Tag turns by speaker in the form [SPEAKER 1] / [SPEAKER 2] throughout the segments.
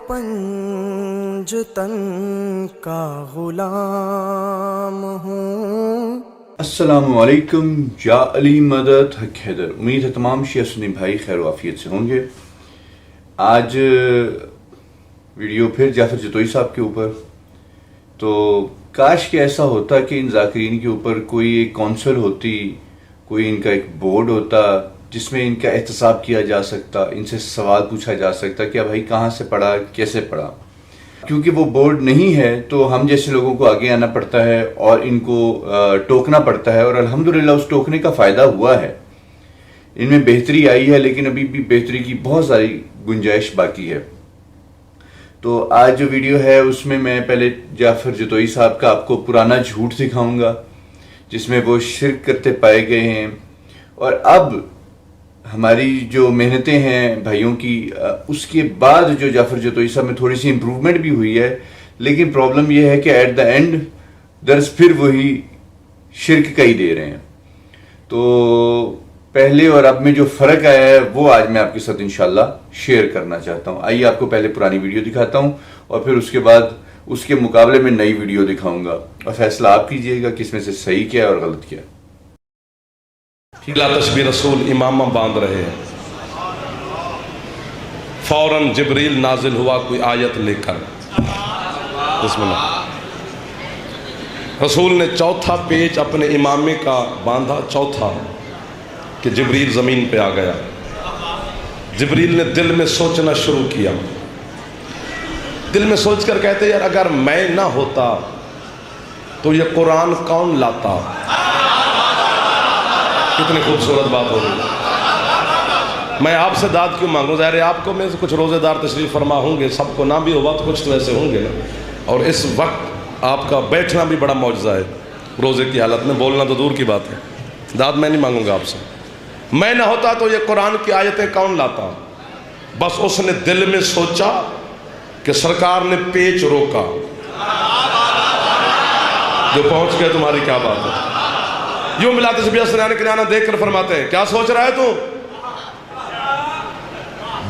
[SPEAKER 1] پنجتن کا غلام ہوں۔
[SPEAKER 2] السلام علیکم، یا علی مدد حق حیدر۔ امید ہے تمام شیعہ سنی بھائی خیر و عافیت سے ہوں گے۔ آج ویڈیو پھر جعفر جتوئی صاحب کے اوپر، تو کاش کہ ایسا ہوتا کہ ان ذاکرین کے اوپر کوئی ایک کونسل ہوتی، کوئی ان کا ایک بورڈ ہوتا جس میں ان کا احتساب کیا جا سکتا، ان سے سوال پوچھا جا سکتا کہ بھائی کہاں سے پڑھا، کیسے پڑھا۔ کیونکہ وہ بورڈ نہیں ہے تو ہم جیسے لوگوں کو آگے آنا پڑتا ہے اور ان کو ٹوکنا پڑتا ہے، اور الحمدللہ اس ٹوکنے کا فائدہ ہوا ہے، ان میں بہتری آئی ہے، لیکن ابھی بھی بہتری کی بہت ساری گنجائش باقی ہے۔ تو آج جو ویڈیو ہے اس میں میں پہلے جعفر جتوئی صاحب کا آپ کو پرانا جھوٹ دکھاؤں گا جس میں وہ شرک کرتے پائے گئے ہیں، اور اب ہماری جو محنتیں ہیں بھائیوں کی، اس کے بعد جو جعفر جتوئی صاحب میں تھوڑی سی امپروومنٹ بھی ہوئی ہے، لیکن پرابلم یہ ہے کہ ایٹ دا اینڈ درس پھر وہی شرک کا ہی دے رہے ہیں۔ تو پہلے اور اب میں جو فرق آیا ہے وہ آج میں آپ کے ساتھ انشاءاللہ شیئر کرنا چاہتا ہوں۔ آئیے آپ کو پہلے پرانی ویڈیو دکھاتا ہوں اور پھر اس کے بعد اس کے مقابلے میں نئی ویڈیو دکھاؤں گا، اور فیصلہ آپ کیجئے گا کہ اس میں سے صحیح کیا ہے اور غلط کیا ہے۔
[SPEAKER 3] لا تشبیہ رسول امامہ باندھ رہے ہیں، فوراً جبریل نازل ہوا کوئی آیت لے کر، بسم اللہ۔ رسول نے چوتھا پیج اپنے امامے کا باندھا، چوتھا، کہ جبریل زمین پہ آ گیا۔ جبریل نے دل میں سوچنا شروع کیا، دل میں سوچ کر کہتے یار اگر میں نہ ہوتا تو یہ قرآن کون لاتا۔ کتنی خوبصورت بات ہوگی۔ میں آپ سے داد کیوں مانگوں، ظاہر ہے آپ کو میں سے کچھ روزے دار تشریف فرما ہوں گے، سب کو نہ بھی ہوا تو کچھ تو ایسے ہوں گے نا، اور اس وقت آپ کا بیٹھنا بھی بڑا معجزہ ہے روزے کی حالت میں، بولنا تو دور کی بات ہے۔ داد میں نہیں مانگوں گا آپ سے، میں نہ ہوتا تو یہ قرآن کی آیتیں کون لاتا۔ بس اس نے دل میں سوچا کہ سرکار نے پیچ روکا، جو پہنچ گئے تمہاری کیا بات ہے۔ یوں ملا تشبیہ سنانے کے نانا دیکھ کر فرماتے ہیں کیا سوچ رہا ہے تو؟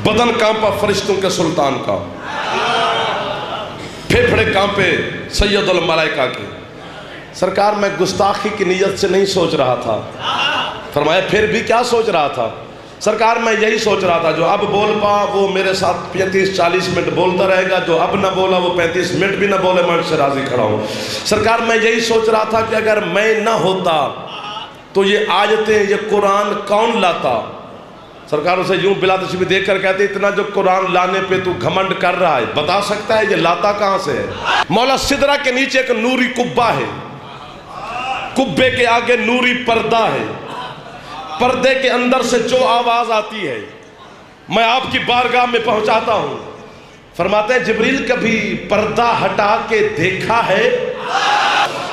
[SPEAKER 3] بدن کانپا فرشتوں کے سلطان کا، پھیپھڑے کانپے سید الملائکہ کے۔ سرکار میں گستاخی کی نیت سے نہیں سوچ رہا تھا۔ فرمایا پھر بھی کیا سوچ رہا تھا؟ سرکار میں یہی سوچ رہا تھا جو اب بول پا وہ میرے ساتھ 35-40 منٹ بولتا رہے گا، جو اب نہ بولا وہ 35 منٹ بھی نہ بولے، میں اس سے راضی کھڑا ہوں۔ سرکار میں یہی سوچ رہا تھا کہ اگر میں نہ ہوتا تو یہ آیتیں، یہ قرآن کون لاتا۔ سرکار اسے یوں بلا تشبیہ دیکھ کر کہتے اتنا جو قرآن لانے پہ تو گھمنڈ کر رہا ہے، بتا سکتا ہے یہ لاتا کہاں سے ہے؟ مولا سدرہ کے نیچے ایک نوری قبہ ہے، قبے کے آگے نوری پردہ ہے، پردے کے اندر سے جو آواز آتی ہے میں آپ کی بارگاہ میں پہنچاتا ہوں۔ فرماتے ہیں جبریل کبھی پردہ ہٹا کے دیکھا ہے؟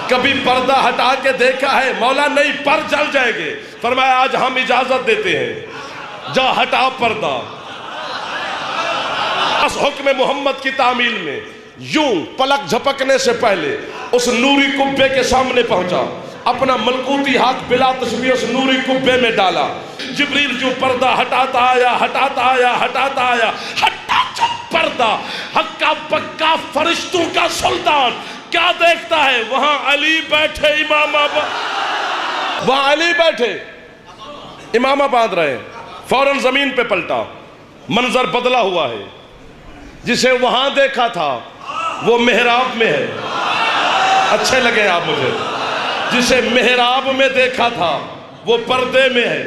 [SPEAKER 3] کبھی پردہ ہٹا کے دیکھا ہے؟ مولا نہیں، پر جل جائیں گے۔ فرمایا آج ہم اجازت دیتے ہیں، جا ہٹا پردہ۔ اس حکم محمد کی تعمیل میں یوں پلک جھپکنے سے پہلے اس نوری قبے کے سامنے پہنچا، اپنا ملکوتی ہاتھ بلا تشبیہ اس نوری قبے میں ڈالا۔ جبریل جو پردہ ہٹاتا آیا، ہٹاتا آیا، ہٹاتا آیا، ہٹاتا پردہ، ہکا پکا فرشتوں کا سلطان کیا دیکھتا ہے؟ وہاں علی بیٹھے، امامہ وہاں علی بیٹھے، امامہ باندھ رہے ہیں۔ فوراً زمین پہ پلٹا، منظر بدلا ہوا ہے۔ جسے وہاں دیکھا تھا وہ محراب میں ہے۔ اچھے لگے آپ مجھے۔ جسے محراب میں دیکھا تھا وہ پردے میں ہے۔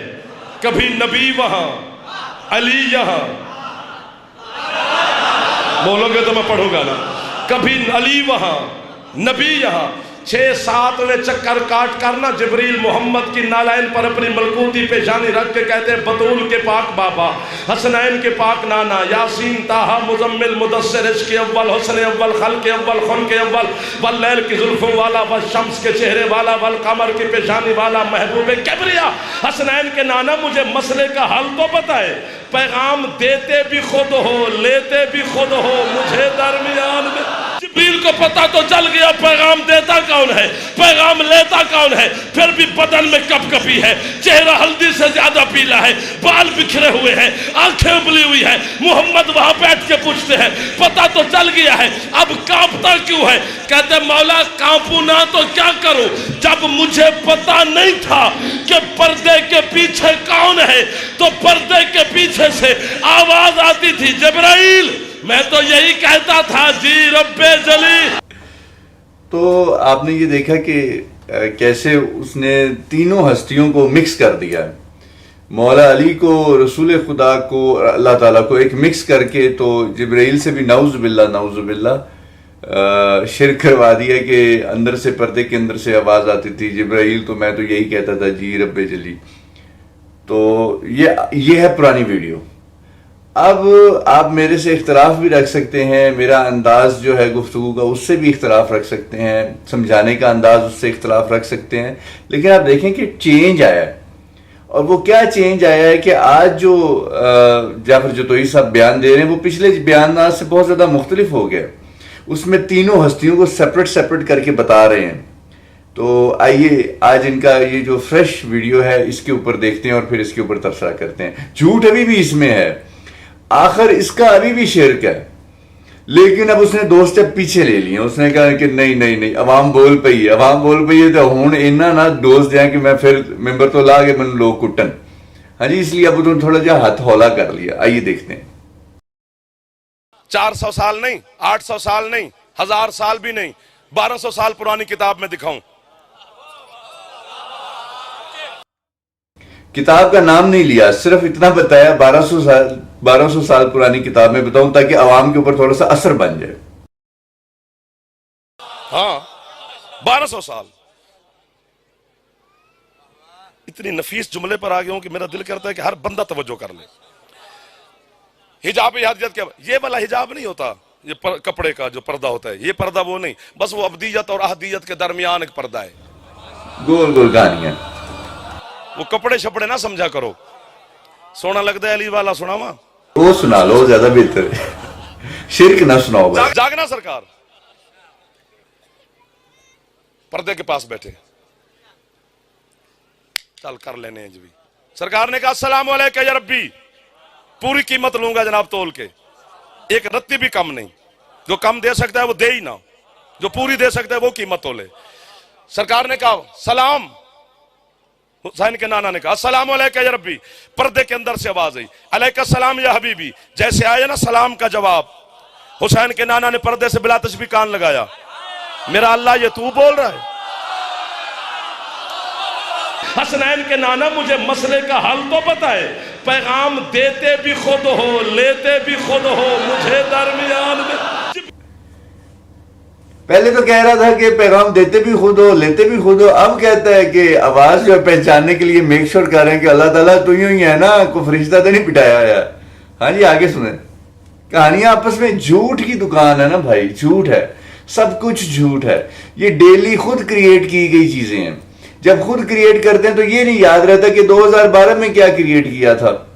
[SPEAKER 3] کبھی نبی وہاں، علی یہاں، بولو گے تو میں پڑھوں گا نا۔ کبھی علی وہاں، نبی یہاں۔ 6-7 چکر کاٹ کرنا جبریل محمد کی نالائن پر اپنی ملکوتی پیشانی رکھ کے کہتے ہیں بطول کے پاک بابا، حسنین کے پاک نانا، یاسین طٰہٰ مزمل مدثر، عشق اول، حسن اول، خلق اول، خلق اول، واللیل کی زلفوں والا، والشمس کے چہرے والا، والقمر کی پیشانی والا، محبوب کبریا حسنین کے نانا مجھے مسئلے کا حل تو بتائے۔ پیغام دیتے بھی خود ہو، لیتے بھی خود ہو، مجھے درمیان میں۔ جبریل کو پتا تو چل گیا پیغام دیتا کون ہے، پیغام لیتا کون ہے۔ پھر بھی بدن میں کپ کپی ہے، چہرہ ہلدی سے زیادہ پیلا ہے، بال بکھرے ہوئے ہیں، آنکھیں ابلی ہوئی ہیں۔ محمد وہاں بیٹھ کے پوچھتے से है, पता तो चल गया है, अब कांपता क्यों है? कहते मौला कांपू ना तो क्या करूं, जब मुझे पता नहीं था कि पर्दे के पीछे कौन है, तो पर्दे के पीछे से आवाज आती थी, जिब्राइल। मैं तो यही कहता था, जी रब्बे जली।
[SPEAKER 2] तो आपने ये देखा कि कैसे उसने तीनों हस्तियों को मिक्स कर दिया है, मौला अली को, रसूल खुदा को, अल्लाह ताला को एक मिक्स करके, तो जिब्राइल से भी नऊज़ बिल्ला शिरक करवा दिया कि अंदर से, पर्दे के अंदर से आवाज़ आती थी, जिब्राइल तो मैं तो यही कहता था, जी रब्बे जली। तो ये है पुरानी वीडियो। अब आप मेरे से इख्तलाफ भी रख सकते हैं, मेरा अंदाज जो है गुफ्तगू का उससे भी इख्तलाफ रख सकते हैं, समझाने का अंदाज उससे इख्तलाफ रख सकते हैं, लेकिन आप देखें कि चेंज आया है। और वो क्या चेंज आया है कि आज जो जाफर जतोई साहब बयान दे रहे हैं वो पिछले बयान से बहुत ज़्यादा मुख्तलिफ हो गया। उसमें तीनों हस्तियों को सेपरेट करके बता रहे हैं। तो आइए आज इनका ये जो फ्रेश वीडियो है इसके ऊपर देखते हैं और फिर इसके ऊपर तबसरा करते हैं। झूठ अभी भी इसमें है, आखिर इसका अभी भी शिरक है, लेकिन अब उसने 2 स्टेप पीछे ले लिए। उसने कहा कि नहीं अवाम बोल पई है तो हुण इन्ना ना दोस्त दिया कि मैं फिर मेंबर तो ला के मैंने लोग कुटन। हाँ जी, इसलिए अब उन्होंने थोड़ा जा हाथ हौला कर लिया। आइए देखते हैं।
[SPEAKER 3] 400 साल नहीं, 800 साल नहीं, 1000 साल भी नहीं, 1200 साल पुरानी किताब में दिखाऊं।
[SPEAKER 2] किताब का नाम नहीं लिया, सिर्फ इतना बताया 1200 साल पुरानी किताब में बताऊं, ताकि आवाम के ऊपर थोड़ा सा असर बन जाए।
[SPEAKER 3] हाँ, 1200 साल। इतनी नफीस जुमले पर आ गया हूं कि मेरा दिल करता है कि हर बंदा तवज्जो कर ले। हिजाब हिजात क्या, ये वाला हिजाब नहीं होता, ये कपड़े का जो पर्दा होता है, ये पर्दा वो नहीं, बस वो अब्दियत और अहदियत के दरमियान एक पर्दा है।
[SPEAKER 2] गोल गोल कहानियां,
[SPEAKER 3] वो कपड़े शपड़े ना समझा करो। सोना लगता है अली वाला सुनावा,
[SPEAKER 2] वो सुना लो, ज्यादा बेहतर है। शिरक ना सुनाओ बस।
[SPEAKER 3] जागना सरकार पर्दे के पास बैठे, चल कर लेने भी। सरकार ने कहा अस्सलाम वालेकुम या रब्बी, पूरी कीमत लूंगा जनाब तोल के, एक रत्ती भी कम नहीं। जो कम दे सकता है वो दे ही ना, जो पूरी दे सकता है वो कीमत तोले। सरकार ने कहा सलाम, हुसैन के नाना ने कहा अस्सलाम वालेकुम या रब्बी, पर्दे के अंदर से आवाज आई अलैका सलाम या हबीबी। जैसे आया ना सलाम का जवाब, हुसैन के नाना ने पर्दे से बिला तशबीह कान लगाया, मेरा अल्लाह ये तू बोल रहा है? हसनैन के नाना मुझे मसले का हल तो पता है, पैगाम देते भी खुद हो लेते भी खुद हो, मुझे दरमियान में।
[SPEAKER 2] पहले तो कह रहा था कि पैगाम देते भी खुद हो लेते भी खुद हो, अब कहता है कि आवाज जो है पहचानने के लिए मेक श्योर कर रहे हैं कि अल्लाह ताला तू ही है ना, कोई फरिश्ता तो नहीं पिटाया है। हाँ जी, आगे सुने। कहानियां आपस में झूठ की दुकान है ना भाई, झूठ है, सब कुछ झूठ है। ये डेली खुद क्रिएट की गई चीजें हैं। जब खुद क्रिएट करते हैं तो ये नहीं याद रहता कि 2012 में क्या क्रिएट किया था,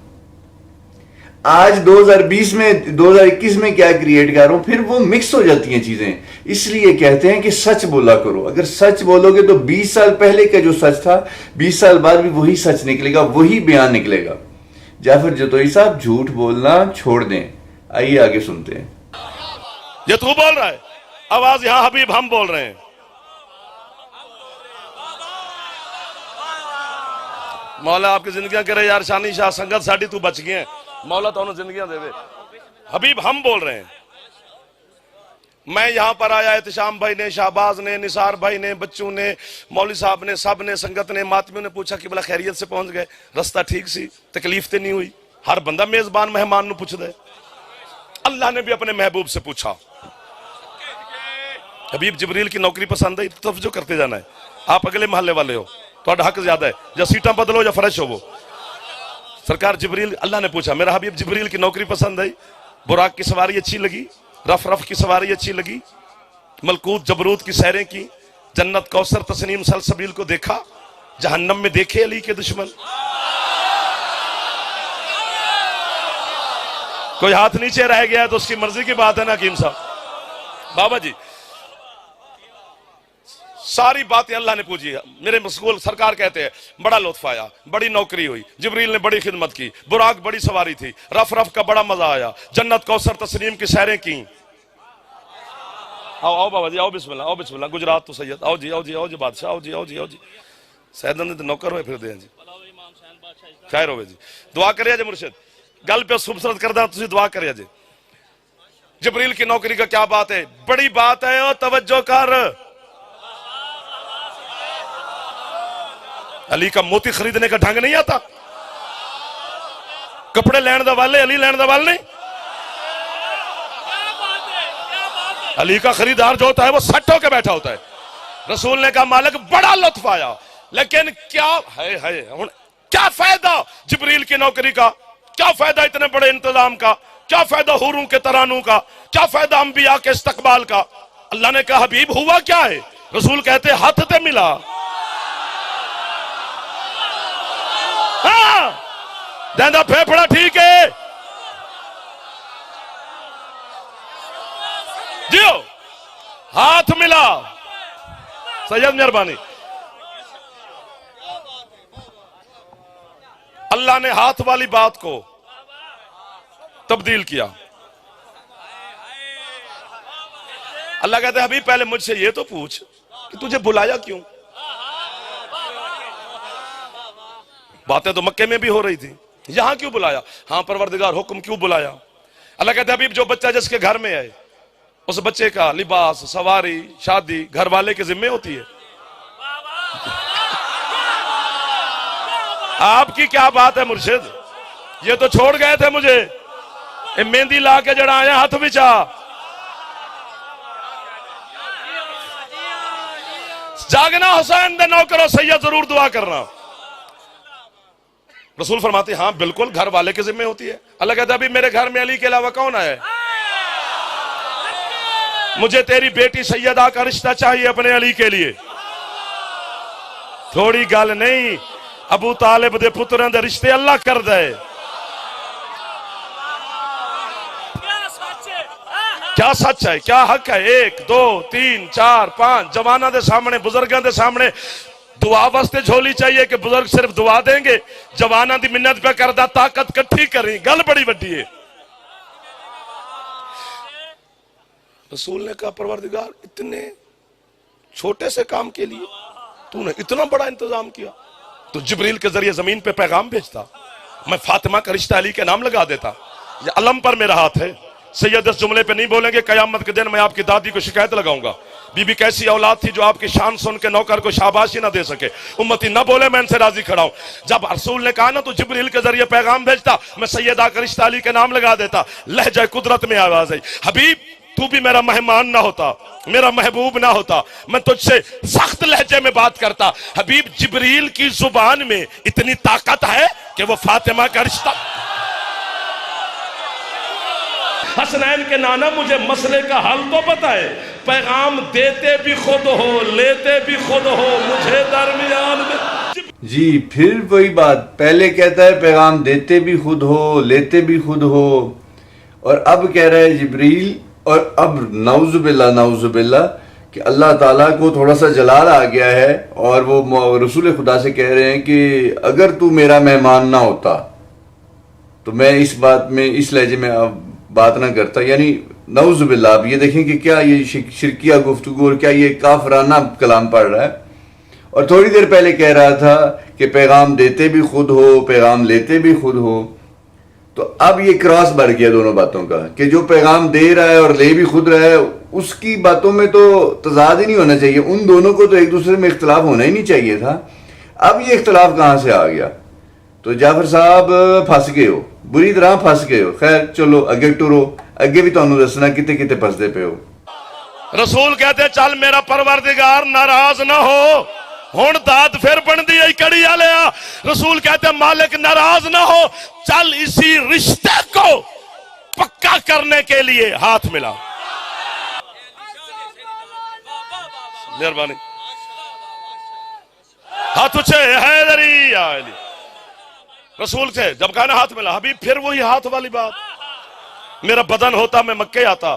[SPEAKER 2] आज 2020 में 2021 में क्या क्रिएट कर रहा हूं, फिर वो मिक्स हो जाती हैं चीजें। इसलिए कहते हैं कि सच बोला करो। अगर सच बोलोगे तो 20 साल पहले का जो सच था 20 साल बाद भी वही सच निकलेगा, वही बयान निकलेगा। जाफर जतोई साहब झूठ बोलना छोड़ दें। आइए आगे सुनते हैं।
[SPEAKER 3] ये तू बोल रहा है, आवाज यहां हबीब हम बोल रहे हैं। मौला आपकी जिंदगियां करे यार, शानी शाह संगत साड़ी तू बच गए, मौला तो जिंदगियां दे दे। हबीब हम बोल रहे हैं। मैं यहां पर आया, एहतिशाम भाई ने, शाहबाज ने, निसार भाई ने, बच्चों ने, मौली साहब ने, सब ने, संगत ने, मातमियों ने पूछा कि बोला खैरियत से पहुंच गए, रास्ता ठीक सी, तकलीफ तो नहीं हुई। हर बंदा मेजबान मेहमान पूछ दे। अल्लाह ने भी अपने महबूब से पूछा। हबीब जिब्रील की नौकरी पसंद है तो जो करते जाना है। आप अगले महल्ले वाले हो, तो हक ज्यादा है, या सीटा बदलो या फरेश हो। वो सरकार जिब्रील, अल्लाह ने पूछा मेरा हबीब जिब्रील की नौकरी पसंद आई, बुराक की सवारी अच्छी लगी, रफ की सवारी अच्छी लगी, मलकूत जबरूत की सैरें की, जन्नत कौसर तस्नीम सलसबील को देखा, जहन्नम में देखे अली के दुश्मन। कोई हाथ नीचे रह गया तो उसकी मर्जी की बात है ना हकीम साहब। बाबा जी सारी बातें अल्लाह ने पूछी। मेरे मशगूल सरकार कहते हैं बड़ा लुत्फ आया, बड़ी नौकरी हुई, जिब्रील ने बड़ी खिदमत की, बुराक बड़ी सवारी थी, रफ रफ का बड़ा मजा आया, जन्नत कौसर तस्नीम की सैरें की। आओ आओ बाबा जी, आओ बिस्मिल्लाह, आओ बिस्मिल्लाह। गुजरात तो सैयद, आओ जी, आओ जी, आओ जी बादशाह, आओ जी, आओ जी, आओ जी। सैयद ने तो नौकर हुए फिर दे जी, खैर होवे जी। दुआ करिए जी मुर्शिद, गल पे खूबसूरत करदा, तुसी दुआ करिए जी। जिब्रील की नौकरी का क्या बात है, बड़ी बात है। ओ तवज्जो कर, अली का मोती खरीदने का ढंग नहीं आता, कपड़े लैन दा वाले, अली लैन दा वाल नहीं। अली का खरीदार जो होता है वो सट होके बैठा होता है। रसूल ने कहा मालिक बड़ा लुत्फ आया, लेकिन क्या है क्या फायदा जिब्रील की नौकरी का, क्या फायदा इतने बड़े इंतजाम का, क्या फायदा हुरों के तरानों का, क्या फायदा अंबिया के इस्तकबाल का। अल्लाह ने कहा हबीब हुआ क्या है? रसूल कहते हाथ ते मिला। हाँ देंदा फेफड़ा ठीक है जियो, हाथ मिला। सैयद मेहरबानी, अल्लाह ने हाथ वाली बात को तब्दील किया। अल्लाह कहते हैं अभी पहले मुझसे ये तो पूछ कि तुझे बुलाया क्यों। बातें तो मक्के में भी हो रही थी, यहां क्यों बुलाया? हाँ परवरदिगार हुक्म क्यों बुलाया? अल्लाह कहते हैं अभी जो बच्चा जिसके घर में है उस बच्चे का लिबास, सवारी, शादी घर वाले के जिम्मे होती है। आपकी क्या बात है मुर्शिद, ये तो छोड़ गए थे मुझे, मेहंदी ला के जड़ा आया हाथ बिछा। जागना हुसैन दे नौकरो सैयद जरूर दुआ करना। रसूल फरमाते हाँ बिल्कुल घर वाले के जिम्मे होती है। अल्लाह कहता अभी मेरे घर में अली के अलावा कौन है? मुझे तेरी बेटी सैयदा का रिश्ता चाहिए अपने अली के लिए। थोड़ी गल नहीं, अबू तालिब दे पुत्रों दे रिश्ते अल्लाह कर दे। क्या सच है, क्या हक है? 1 2 3 4 5 जवाना दे सामने, बुजुर्गों दे सामने दुआ वास्ते झोली चाहिए कि बुजुर्ग सिर्फ दुआ देंगे? जवाना दी मिन्नत पे करदा ताकत कट्ठी करी, गल बड़ी वड्डी है। रसूल ने कहा परवरदिगार इतने छोटे से काम के लिए तूने इतना बड़ा इंतजाम किया। तो जिब्रील के जरिए जमीन पे पैगाम भेजता, मैं फातिमा का रिश्ता अली के नाम लगा देता। ये अलम पर मेरा हाथ है। सैयद इस जुमले पे नहीं बोलेंगे कयामत के दिन मैं आपकी दादी को शिकायत लगाऊंगा, बीबी कैसी औलाद थी जो आपकी शान सुन के नौकर को शाबाशी ना दे सके। उम्मती ना बोले मैं इनसे राजी खड़ा हूं। जब रसूल ने कहा ना तो जिब्रील के जरिए पैगाम भेजता, मैं सैयदा का रिश्ता अली के नाम लगा देता। लहजा कुदरत में आवाज आई, हबीब तू भी मेरा मेहमान ना होता, मेरा महबूब ना होता, मैं तुझसे सख्त लहजे में बात करता। हबीब जिब्रील की जुबान में इतनी ताकत है कि वो फातिमा का रिश्ता। हसनैन के नाना मुझे मसले का हल तो पता है, पैगाम देते भी खुद हो लेते भी खुद हो, मुझे दरमियान में।
[SPEAKER 2] जी फिर वही बात, पहले कहता है पैगाम देते भी खुद हो लेते भी खुद हो, और अब कह रहा है जिब्रील, और अब नाउजुबिल्ला कि अल्लाह ताला को थोड़ा सा जलाल आ गया है और वो रसूल खुदा से कह रहे हैं कि अगर तू मेरा मेहमान ना होता तो मैं इस बात में इस लहजे में बात ना करता। यानी नाउजुबिल्ला, आप ये देखें कि क्या ये शिरकिया गुफ्तगू और क्या ये काफराना कलाम पढ़ रहा है। और थोड़ी देर पहले कह रहा था कि पैगाम देते भी खुद हो पैगाम लेते भी खुद हो। तो अब ये क्रॉस बढ़ गया दोनों बातों का कि जो पैगाम दे रहा है और ले भी खुद रहा है, उसकी बातों में तो तजाद ही नहीं होना चाहिए। उन दोनों को तो एक दूसरे में इख्तलाफ होना ही नहीं चाहिए था। अब ये इख्तलाफ कहाँ से आ गया? तो जाफर साहब फंस गए हो, बुरी तरह फंस गए हो। खैर चलो अगे टुरो, अगे भी तुहानू दसना किते किते फसदे पे हो।
[SPEAKER 3] रसूल कहते चल मेरा परवरदिगार नाराज ना हो, हुण दाद फिर बनदी है कड़ी वाले। रसूल कहते मालिक नाराज ना हो, चल इसी रिश्ते को पक्का करने के लिए हाथ मिला। मेहरबानी, हाथ उछे हैदरी अली। रसूल से जब कहा ना हाथ मिला, हबीब फिर वही हाथ वाली बात, मेरा बदन होता मैं मक्के आता,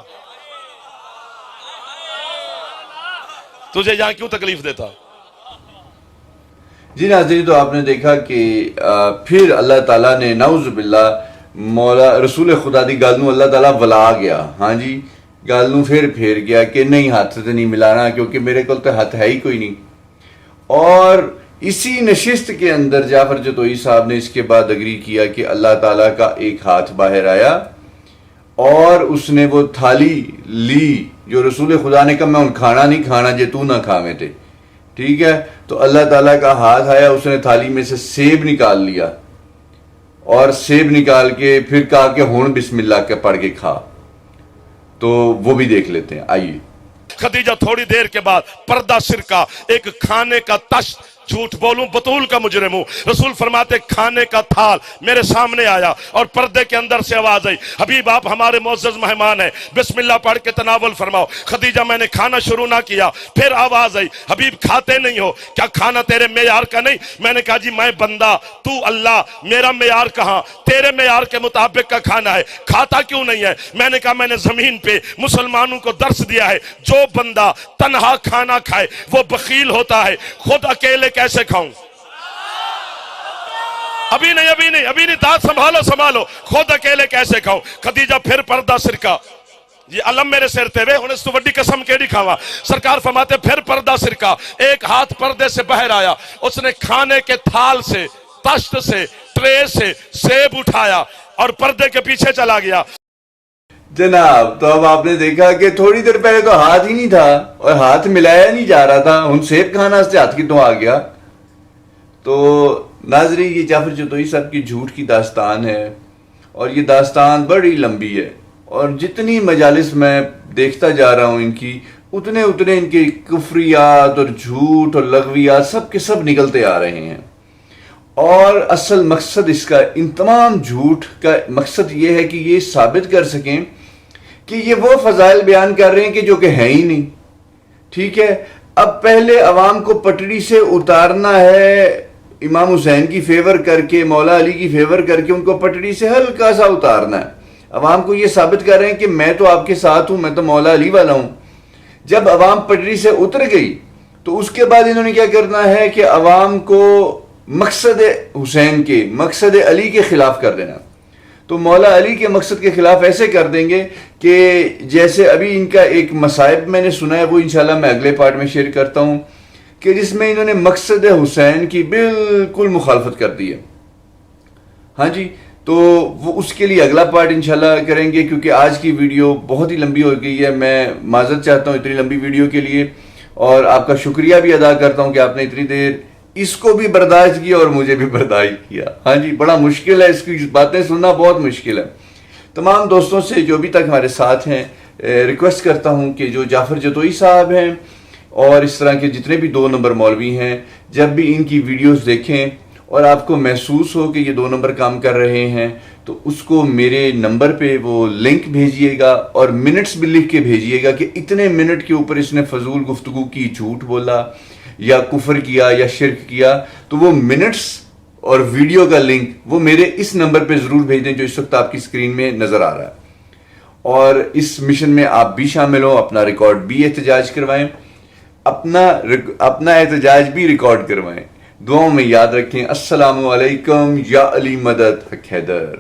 [SPEAKER 3] तुझे यहाँ क्यों तकलीफ देता।
[SPEAKER 2] जी नाज़रीन, तो आपने देखा कि फिर अल्लाह ताला ने नाउज़ बिल्लाह मौला रसूल खुदा दी गल नूं अल्लाह ताला वला गया। हाँ जी, गल नूं फिर फेर गया कि नहीं हथ तो नहीं मिलाना, क्योंकि मेरे को तो हथ है ही कोई नहीं। और इसी नशिस्त के अंदर जाफर जतोई साहब ने इसके बाद अग्री किया कि अल्लाह ताला का एक हाथ बाहर आया और उसने वो थाली ली जो रसूल खुदा ने कहा मैं उन खाना नहीं खाना जे तू ना खावे थे, ठीक है। तो अल्लाह ताला का हाथ आया, उसने थाली में से सेब निकाल लिया और सेब निकाल के फिर कहा कि हुन बिस्मिल्लाह के पढ़ के खा। तो वो भी देख लेते हैं, आइए।
[SPEAKER 3] खदीजा थोड़ी देर के बाद पर्दा सिर का एक खाने का तश, झूठ बोलूं बतूल का मुजरिम हूं, रसूल फरमाते खाने का थाल मेरे सामने आया और पर्दे के अंदर से आवाज आई, हबीब आप हमारे मोअज़्ज़ज़ मेहमान हैं, बिस्मिल्लाह पढ़ के तनावुल फरमाओ। खदीजा मैंने खाना शुरू ना किया, फिर आवाज आई, हबीब खाते नहीं हो क्या, खाना तेरे मेयार का नहीं। मैंने कहा जी मैं बंदा तू अल्लाह, मेरा मेयार कहां, तेरे मेयार के मुताबिक का खाना है, खाता क्यों नहीं है। मैंने कहा मैंने जमीन पे मुसलमानों को दर्स दिया है, जो बंदा तन्हा खाना खाए वो बखील होता है, खुद अकेले कैसे खाऊं। अभी नहीं दांत संभालो, खुद अकेले कैसे खाऊं। खदीजा फिर पर्दा सिर का, ये अलम मेरे सिर ते वे हुण इस तो वड्डी कसम केड़ी खावा। सरकार फरमाते फिर पर्दा सिर का, एक हाथ पर्दे से बाहर आया, उसने खाने के थाल से, तश्त से, ट्रे से सेब उठाया और पर्दे के पीछे चला गया।
[SPEAKER 2] जनाब, तो अब आपने देखा कि थोड़ी देर पहले तो हाथ ही नहीं था और हाथ मिलाया नहीं जा रहा था, उन सेब खाना से हाथ कितों आ गया। तो नाज़रीन, ये जाफर जतोई साहब की झूठ की दास्तान है और ये दास्तान बड़ी लंबी है और जितनी मजालिस मैं देखता जा रहा हूँ इनकी, उतने इनके कुफ्रियात और झूठ और लगवियात सब के सब निकलते आ रहे हैं। और असल मकसद इसका, इन तमाम झूठ का मकसद ये है कि ये साबित कर सकें कि ये वो फजाइल बयान कर रहे हैं कि जो कि है ही नहीं, ठीक है। अब पहले अवाम को पटड़ी से उतारना है, इमाम हुसैन की फेवर करके, मौला अली की फेवर करके उनको पटड़ी से हल्का सा उतारना है। अवाम को ये साबित कर रहे हैं कि मैं तो आपके साथ हूं, मैं तो मौला अली वाला हूं। जब अवाम पटड़ी से उतर गई तो उसके बाद इन्होंने क्या करना है कि अवाम को मकसद हुसैन के, मकसद अली के खिलाफ कर देना। तो मौला अली के मकसद के खिलाफ ऐसे कर देंगे कि जैसे अभी इनका एक मसाइब मैंने सुना है, वो इंशाल्लाह मैं अगले पार्ट में शेयर करता हूं, कि जिसमें इन्होंने मकसद हुसैन की बिल्कुल मुखालफत कर दी है। हाँ जी, तो वो उसके लिए अगला पार्ट इंशाल्लाह करेंगे, क्योंकि आज की वीडियो बहुत ही लंबी हो गई है। मैं माजरत चाहता हूँ इतनी लंबी वीडियो के लिए, और आपका शुक्रिया भी अदा करता हूँ कि आपने इतनी देर इसको भी बर्दाश्त किया और मुझे भी बर्दाश्त किया। हाँ जी, बड़ा मुश्किल है, इसकी बातें सुनना बहुत मुश्किल है। तमाम दोस्तों से जो अभी तक हमारे साथ हैं, रिक्वेस्ट करता हूँ कि जो जाफर जतोई साहब हैं और इस तरह के जितने भी 2 नंबर मौलवी हैं, जब भी इनकी वीडियोस देखें और आपको महसूस हो कि ये 2 नंबर काम कर रहे हैं, तो उसको मेरे नंबर पे वो लिंक भेजिएगा और मिनट्स भी लिख के भेजिएगा कि इतने मिनट के ऊपर इसने फजूल गुफ्तगू की, झूठ बोला या कुफर किया या शिर्क किया। तो वो मिनट्स और वीडियो का लिंक वो मेरे इस नंबर पे ज़रूर भेज दें जो इस वक्त आपकी स्क्रीन में नज़र आ रहा है। और इस मिशन में आप भी शामिल हो, अपना रिकॉर्ड भी एहतजाज करवाएं, अपना एहतजाज भी रिकॉर्ड करवाएं। दुआओं में याद रखें। अस्सलामु अलैकुम। या अली मदद हक हैदर।